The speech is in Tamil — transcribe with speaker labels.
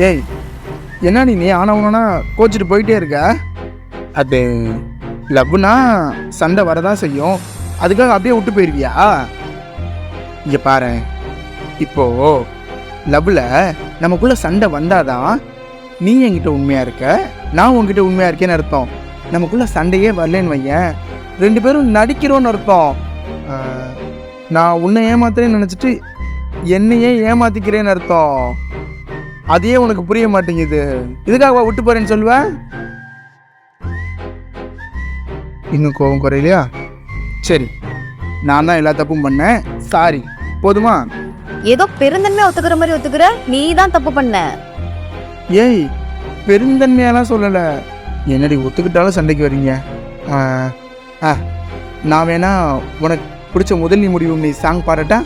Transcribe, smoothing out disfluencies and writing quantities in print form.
Speaker 1: ஏய், என்ன நீ ஆனவனா கோச்சிட்டு போயிட்டே இருக்க? அது லவ்னா சண்டை வரதான் செய்யும், அதுக்காக அப்படியே விட்டு போயிருவியா? இங்கே பாரு, இப்போ லவ்வில் நமக்குள்ள சண்டை வந்தாதான் நீ என்கிட்ட உண்மையாக இருக்க, நான் உங்ககிட்ட உண்மையாக இருக்கேன்னு அர்த்தம். நமக்குள்ள சண்டையே வரலன்னு வையன், 2 பேரும் நடிக்கிறோன்னு அர்த்தம். நான் உன்னை ஏமாத்துறேன்னு நினச்சிட்டு என்னையே ஏமாத்திக்கிறேன்னு அர்த்தம். அதையே உனக்கு புரிய மாட்டேங்குது. இதுக்காக விட்டு போறேன்னு சொல்லுவேன்? இன்னும் கோபம் குறையிலையா? சரி, நான் தான் எல்லா தப்பும் பண்ணேன், சாரி, போதுமா?
Speaker 2: ஏதோ பெருந்தன்மையா ஒத்துக்கிற மாதிரி ஒத்துக்கிற, நீ தான் தப்பு பண்ண.
Speaker 1: ஏய், பெருந்தன்மையெல்லாம் சொல்லலை. என்னடி ஒத்துக்கிட்டாலும் சண்டைக்கு வரீங்க? நான் வேணா உனக்கு பிடிச்ச முதல் நீ முடிவு நீ சாங் பாடட்டா?